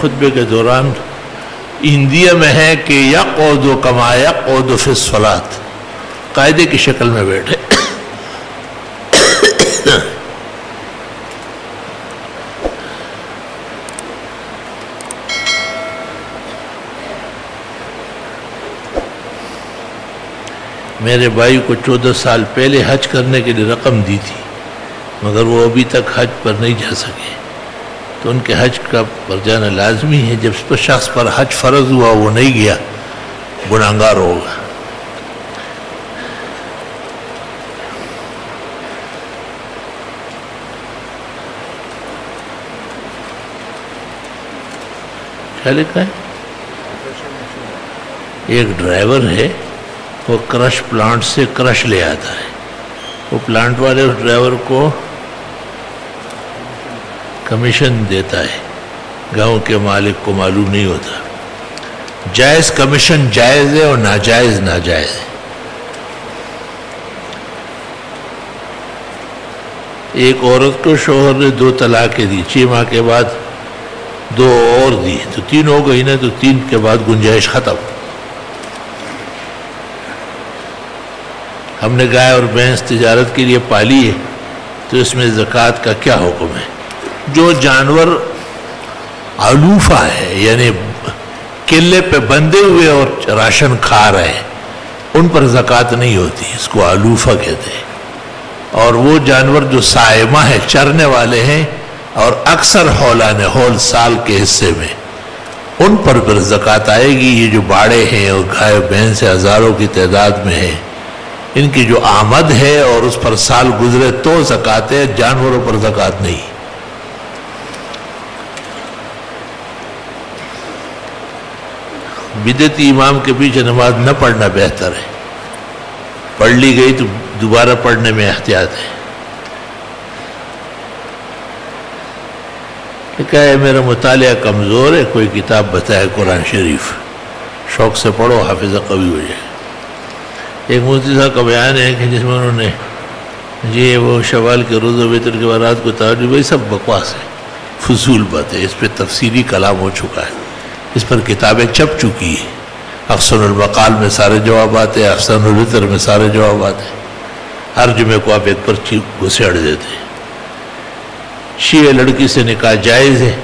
خطبے کے دوران ہندیہ میں ہے کہ یقعد کما یقعد فی الصلاۃ، قاعدے کی شکل میں بیٹھے. میرے بھائی کو 14 سال پہلے حج کرنے کے لیے رقم دی تھی، مگر وہ ابھی تک حج پر نہیں جا سکے، تو ان کے حج کا پر جانا لازمی ہے. جب اس پر شخص پر حج فرض ہوا وہ نہیں گیا، گناہگار ہوگا. کیا لکھا ہے؟ ایک ڈرائیور ہے، وہ کرش پلانٹ سے کرش لے آتا ہے. وہ پلانٹ والے اس ڈرائیور کو کمیشن دیتا ہے، گاؤں کے مالک کو معلوم نہیں ہوتا. جائز کمیشن جائز ہے اور ناجائز ناجائز ہے. ایک عورت کو شوہر نے 2 طلاقیں دی، 6 ماہ کے بعد 2 اور دی، تو 3 ہو گئی نا، تو 3 کے بعد گنجائش ختم. ہم نے گائے اور بھینس تجارت کے لیے پالی ہے، تو اس میں زکوٰۃ کا کیا حکم ہے؟ جو جانور علوفہ ہے، یعنی قلعے پہ بندھے ہوئے اور راشن کھا رہے ہیں، ان پر زکوٰۃ نہیں ہوتی، اس کو علوفہ کہتے ہیں. اور وہ جانور جو صائمہ ہے، چرنے والے ہیں، اور اکثر ہولان ہول سال کے حصے میں، ان پر پھر زکوٰۃ آئے گی. یہ جو باڑے ہیں اور گائے بھینس ہزاروں کی تعداد میں ہیں، ان کی جو آمد ہے اور اس پر سال گزرے تو زکوٰۃ ہے، جانوروں پر زکوٰۃ نہیں. بدعتی امام کے پیچھے نماز نہ پڑھنا بہتر ہے. پڑھ لی گئی تو دوبارہ پڑھنے میں احتیاط ہے. کہا ہے میرا مطالعہ کمزور ہے، کوئی کتاب بتائے قرآن شریف، شوق سے پڑھو، حافظہ قوی ہو جائے. ایک مفتی صاحب کا بیان ہے کہ جس میں انہوں نے یہ وہ شوال کے روز و وتر کے بعد رات کو تہجد، وہی سب بکواس ہے، فضول بات ہے. اس پہ تفصیلی کلام ہو چکا ہے، اس پر کتابیں چھپ چکی ہیں. احسن المقال میں سارے جوابات ہیں، احسن الوتر میں سارے جوابات ہیں. ہر جمعے کو آپ ایک پرچی گھسیڑ دیتے ہیں. شیعہ لڑکی سے نکاح جائز ہے،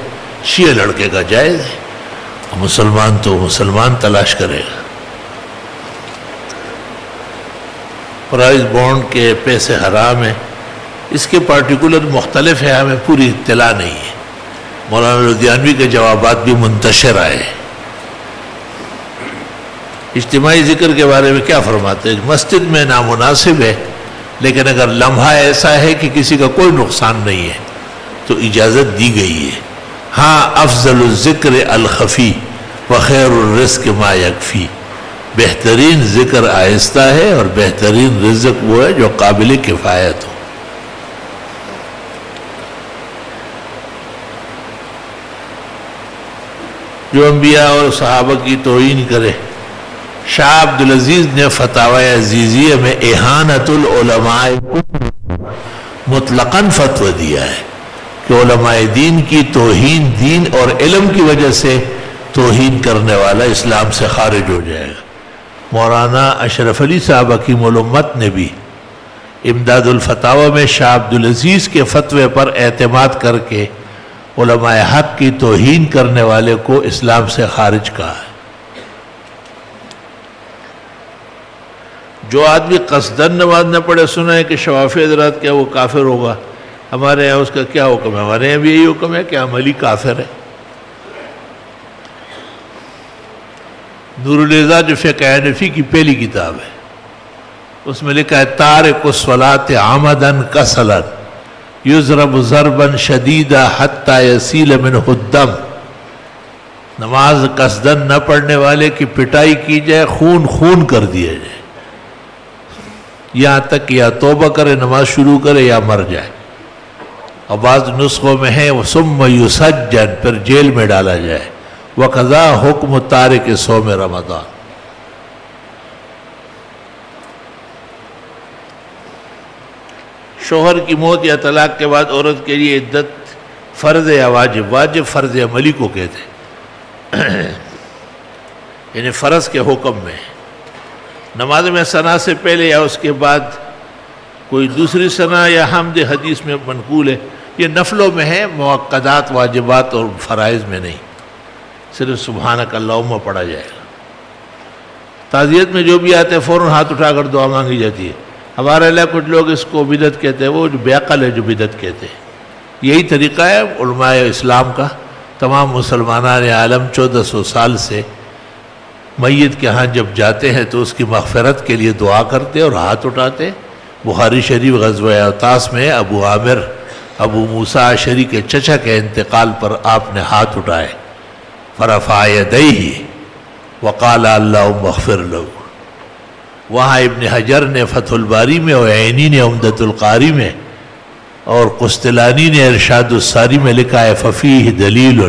شیعہ لڑکے کا جائز ہے، مسلمان تو مسلمان تلاش کرے گا. پرائز بانڈ کے پیسے حرام ہیں، اس کے پارٹیکولر مختلف ہے، ہمیں پوری اطلاع نہیں ہے. مولانا لدھیانوی کے جوابات بھی منتشر آئے. اجتماعی ذکر کے بارے میں کیا فرماتے ہیں؟ مسجد میں نامناسب ہے، لیکن اگر لمحہ ایسا ہے کہ کسی کا کوئی نقصان نہیں ہے تو اجازت دی گئی ہے. ہاں افضل الذکر الخفی وخیر الرزق ما یکفی، بہترین ذکر آہستہ ہے اور بہترین رزق وہ ہے جو قابل کفایت ہو. جو انبیاء اور صحابہ کی توہین کرے. شاہ عبدالعزیز نے فتاوی عزیزیہ میں اہانت العلماء مطلقاً فتویٰ دیا ہے کہ علماء دین کی توہین، دین اور علم کی وجہ سے توہین کرنے والا اسلام سے خارج ہو جائے گا. مولانا اشرف علی صاحب حکیم الامت نے بھی امداد الفتاوی میں شاہ عبدالعزیز کے فتوے پر اعتماد کر کے علماء حق کی توہین کرنے والے کو اسلام سے خارج کہا ہے. جو آدمی قصدن نماز نہ پڑھے، سنا ہے کہ شوافی حضرات کیا وہ کافر ہوگا. ہمارے یہاں اس کا کیا حکم ہے؟ ہمارے یہاں بھی یہی حکم ہے کہ عملی کافر ہے. نور الاعزاز جو فقہ حنفی کی پہلی کتاب ہے، اس میں لکھا ہے تارک الصلاۃ عمدا کسلا یضرب ضربا شدیدا حتی یسیل منہ الدم. نماز قصدن نہ پڑھنے والے کی پٹائی کی جائے، خون خون کر دیا جائے، یہاں تک یا توبہ کرے، نماز شروع کرے، یا مر جائے. اور بعض نسخوں میں ہے ثم یسجن، پھر جیل میں ڈالا جائے. وقضا حکم تارک صوم رمضان. شوہر کی موت یا طلاق کے بعد عورت کے لیے عدت فرض یا واجب؟ واجب فرض عملی کو کہتے ہیں. یعنی فرض کے حکم میں نماز میں ثنا سے پہلے یا اس کے بعد کوئی دوسری ثنا یا حمد حدیث میں منقول ہے. یہ نفلوں میں ہے، مؤکدات واجبات اور فرائض میں نہیں. صرف سبحانک اللہم پڑھا جائے گا. تعزیت میں جو بھی آتے ہیں فوراً ہاتھ اٹھا کر دعا مانگی جاتی ہے. ہمارے علیہ کچھ لوگ اس کو بدعت کہتے ہیں، وہ جو بے عقل ہے جو بدعت کہتے ہیں. یہی طریقہ ہے علماء اسلام کا. تمام مسلمانان عالم 1400 سال سے میت کے ہاں جب جاتے ہیں تو اس کی مغفرت کے لیے دعا کرتے اور ہاتھ اٹھاتے. بخاری شریف غزوہ اوطاس میں ابو موسیٰ اشعری کے چچا کے انتقال پر آپ نے ہاتھ اٹھائے. فرفع یدیہ وقال اللہم اغفر لہ. وہاں ابن حجر نے فتح الباری میں اور عینی نے عمدۃ القاری میں اور قسطلانی نے ارشاد الساری میں لکھا ہے ففیہ دلیل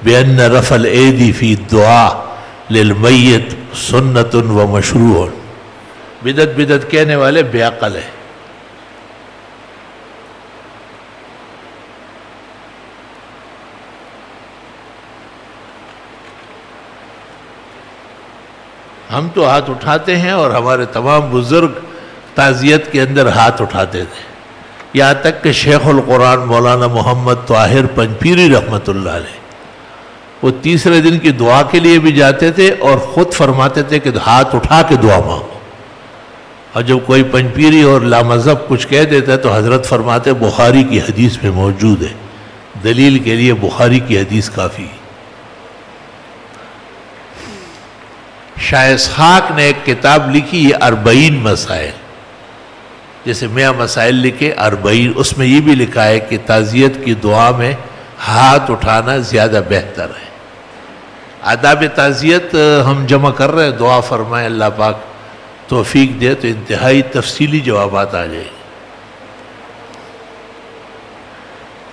بأن رفع الایدی فی الدعاء للمیت سنت و مشروع. بدعت کہنے والے بے عقل ہے. ہم تو ہاتھ اٹھاتے ہیں اور ہمارے تمام بزرگ تعزیت کے اندر ہاتھ اٹھاتے تھے. یہاں تک کہ شیخ القرآن مولانا محمد طاہر پنجپیری رحمۃ اللہ علیہ وہ تیسرے دن کی دعا کے لیے بھی جاتے تھے اور خود فرماتے تھے کہ ہاتھ اٹھا کے دعا مانگو. اور جب کوئی پنجپیری اور لامذہب کچھ کہہ دیتا ہے تو حضرت فرماتے بخاری کی حدیث میں موجود ہے. دلیل کے لیے بخاری کی حدیث کافی. شاہ اسحاق نے ایک کتاب لکھی ہے 40 مسائل، جیسے 100 مسائل لکھے 40. اس میں یہ بھی لکھا ہے کہ تعزیت کی دعا میں ہاتھ اٹھانا زیادہ بہتر ہے. آداب تعزیت ہم جمع کر رہے ہیں. دعا فرمائے اللہ پاک توفیق دے تو انتہائی تفصیلی جوابات آ جائیں.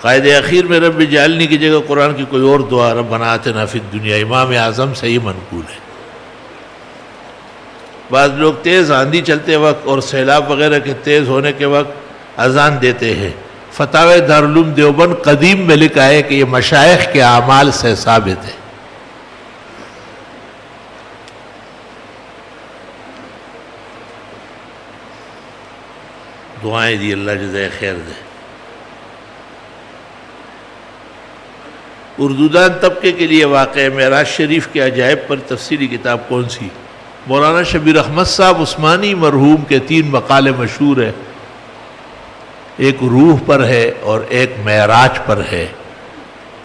قائد اخیر میں رب جعلنی کی جگہ قرآن کی کوئی اور دعا ربنا آتنا فی الدنیا امام اعظم سے ہی منقول ہے. بعض لوگ تیز آندھی چلتے وقت اور سیلاب وغیرہ کے تیز ہونے کے وقت اذان دیتے ہیں. فتاوی دارالعلوم دیوبند قدیم میں لکھا ہے کہ یہ مشائخ کے اعمال سے ثابت ہے. دعائیں دی اللہ جزائے خیر دے. اردودان طبقے کے لیے واقع معراج شریف کے عجائب پر تفصیلی کتاب کون سی؟ مولانا شبیر احمد صاحب عثمانی مرحوم کے 3 مقالے مشہور ہیں. ایک روح پر ہے اور ایک معراج پر ہے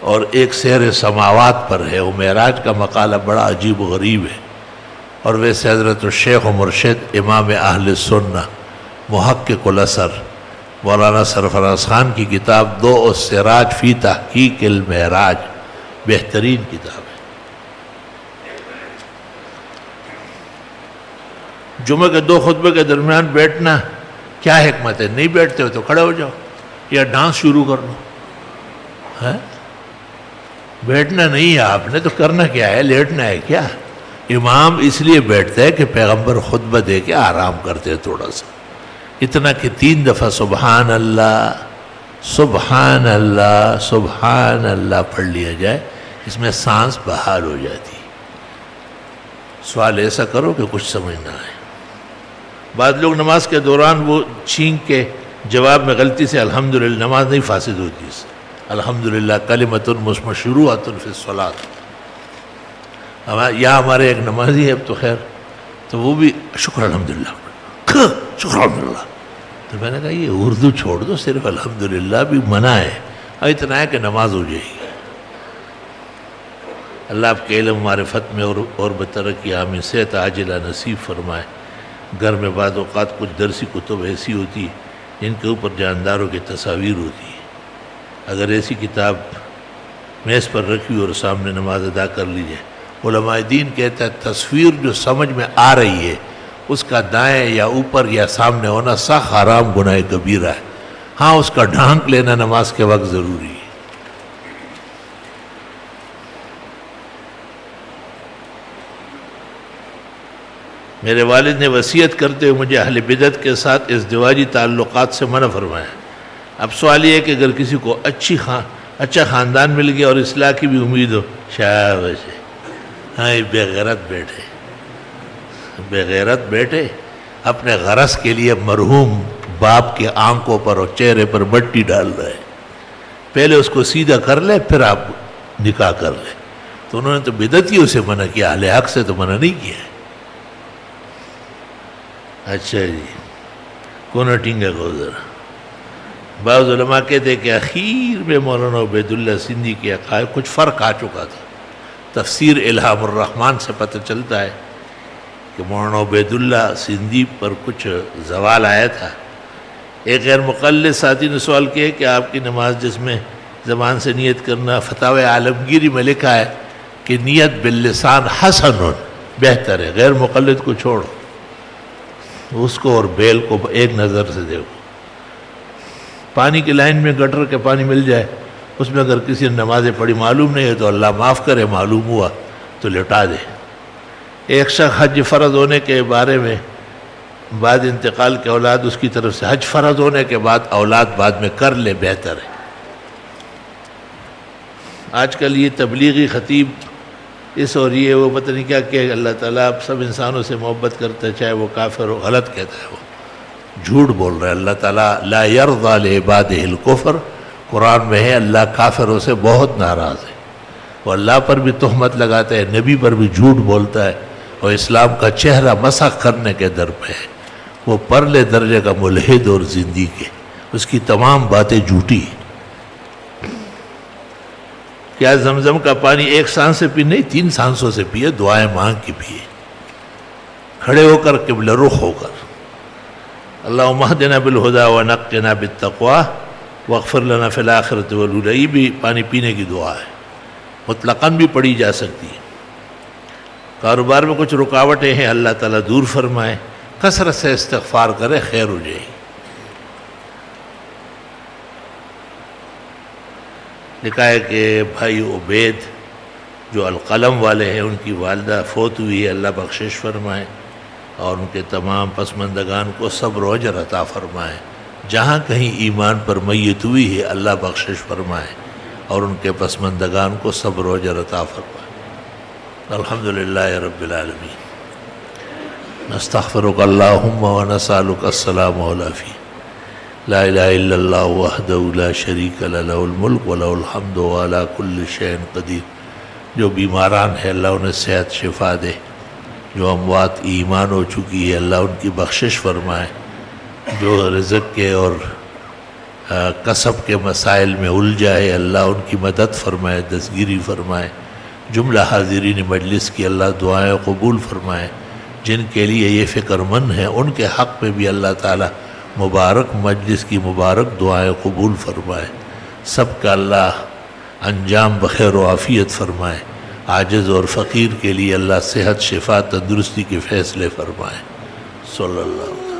اور ایک سیر سماوات پر ہے. وہ معراج کا مقالہ بڑا عجیب و غریب ہے. اور ویسے حضرت الشیخ و مرشد امام اہل سنہ محقق الاثر مولانا سرفراز خان کی کتاب 2 السراج فی تحقیق المعراج بہترین کتاب ہے. جمعہ کے 2 خطبے کے درمیان بیٹھنا کیا حکمت ہے؟ نہیں بیٹھتے ہو تو کھڑے ہو جاؤ یا ڈانس شروع کر لو. بیٹھنا نہیں ہے آپ نے تو کرنا کیا ہے؟ لیٹنا ہے کیا؟ امام اس لیے بیٹھتا ہے کہ پیغمبر خطبہ دے کے آرام کرتے ہیں تھوڑا سا. اتنا کہ 3 دفعہ سبحان اللہ سبحان اللہ سبحان اللہ پڑھ لیا جائے. اس میں سانس بحال ہو جاتی. سوال ایسا کرو کہ کچھ سمجھ نہ آئے. بعض لوگ نماز کے دوران وہ چھینک کے جواب میں غلطی سے الحمدللہ، نماز نہیں فاسد ہوتی اس سے. الحمدللہ کلمۃ مشروعۃ فی الصلاۃ. یہاں ہمارے ایک نمازی ہے اب تو خیر، تو وہ بھی شکر الحمدللہ شکر الحمدللہ. تو میں نے کہا یہ اردو چھوڑ دو، صرف الحمدللہ بھی منع ہے. اتنا ہے کہ نماز ہو جائے گی. اللہ آپ کے علم معرفت میں اور بترقی آمین صحت عاجلہ نصیب فرمائے. گھر میں بعض اوقات کچھ درسی کتب ایسی ہوتی جن کے اوپر جانداروں کی تصاویر ہوتی ہے. اگر ایسی کتاب میز پر رکھی اور سامنے نماز ادا کر لی جائے. علماء دین کہتا ہے تصویر جو سمجھ میں آ رہی ہے اس کا دائیں یا اوپر یا سامنے ہونا سخت حرام گناہ کبیرہ ہے. ہاں اس کا ڈھانک لینا نماز کے وقت ضروری ہے. میرے والد نے وصیت کرتے ہوئے مجھے اہل بدعت کے ساتھ ازدواجی تعلقات سے منع فرمایا. اب سوال یہ ہے کہ اگر کسی کو اچھا خاندان مل گیا اور اصلاح کی بھی امید ہو، شاباش ہے. ہاں یہ بے غیرت بیٹے اپنے غرض کے لیے مرحوم باپ کے آنکھوں پر اور چہرے پر مٹی ڈال رہے، پہلے اس کو سیدھا کر لے پھر آپ نکاح کر لے. تو انہوں نے تو بدعتیوں سے منع کیا، اہل حق سے تو منع نہیں کیا. اچھا جی کون ٹینگا کو ذرا. بعض علماء کہتے کہ اخیر میں مولانا عبید اللہ سندھی کے عقائد کچھ فرق آ چکا تھا. تفسیر الہام الرحمن سے پتہ چلتا ہے کہ مولانا عبید اللہ سندھی پر کچھ زوال آیا تھا. ایک غیر مقلد ساتھی نے سوال کیا کہ آپ کی نماز جس میں زبان سے نیت کرنا، فتاوی عالمگیری میں لکھا ہے کہ نیت باللسان حسن بہتر ہے، غیر مقلد کو چھوڑو، اس کو اور بیل کو ایک نظر سے دیکھو. پانی کی لائن میں گٹر کے پانی مل جائے، اس میں اگر کسی نے نمازیں پڑھی معلوم نہیں ہے تو اللہ معاف کرے، معلوم ہوا تو لٹا دے. ایک شخص حج فرض ہونے کے بارے میں بعد انتقال کے اولاد اس کی طرف سے حج فرض ہونے کے بعد اولاد بعد میں کر لے، بہتر ہے. آج کل یہ تبلیغی خطیب اس اور یہ وہ پتہ نہیں کیا کہ اللہ تعالیٰ سب انسانوں سے محبت کرتا ہے، چاہے وہ کافر ہو، غلط کہتا ہے، وہ جھوٹ بول رہا ہے. اللہ تعالیٰ لا یرضی لعبادہ الکفر، قرآن میں ہے اللہ کافروں سے بہت ناراض ہے. وہ اللہ پر بھی تہمت لگاتا ہے، نبی پر بھی جھوٹ بولتا ہے، اور اسلام کا چہرہ مسخ کرنے کے در پہ ہے. وہ پرلے درجے کا ملحد اور زندیق ہے، اس کی تمام باتیں جھوٹی ہیں. کیا زمزم کا پانی ایک سانس سے پی نہیں، 3 سانسوں سے پیے، دعائیں مانگ کے پیے، کھڑے ہو کر قبلہ رخ ہو کر. اللہم اہدنا بالہدی ونقنا بالتقوی واغفر لنا فی الآخرۃ والأولی. یہ بھی پانی پینے کی دعا ہے، مطلقاً بھی پڑھی جا سکتی ہے. کاروبار میں کچھ رکاوٹیں ہیں، اللہ تعالیٰ دور فرمائے، کثرت سے استغفار کرے، خیر ہو جائے. لکھا ہے کہ بھائی عبید جو القلم والے ہیں ان کی والدہ فوت ہوئی ہے، اللہ بخشش فرمائے، اور ان کے تمام پسماندگان کو صبر و اجر عطا فرمائے. جہاں کہیں ایمان پر میت ہوئی ہے اللہ بخشش فرمائے، اور ان کے پسماندگان کو صبر و اجر عطا فرمائے. الحمدللہ رب العالمین. نستغفرک اللہم ونسألک السلام والعافیہ. لا الہ الا اللہ وحدہ لا شریک لہ، لہ الملک ولہ الحمد وعلی کل شیء قدیر. جو بیماران ہیں اللہ انہیں صحت شفا دے، جو اموات ایمان ہو چکی ہے اللہ ان کی بخشش فرمائے، جو رزق کے اور کسب کے مسائل میں الجھا ہے اللہ ان کی مدد فرمائے، دستگیری فرمائے. جملہ حاضرین مجلس کی اللہ دعائیں قبول فرمائے. جن کے لیے یہ فکر مند ہیں ان کے حق میں بھی اللہ تعالیٰ مبارک مجلس کی مبارک دعائیں قبول فرمائے. سب کا اللہ انجام بخیر و عافیت فرمائے. عاجز اور فقیر کے لیے اللہ صحت شفا تندرستی کے فیصلے فرمائے. صلی اللہ علیہ وسلم.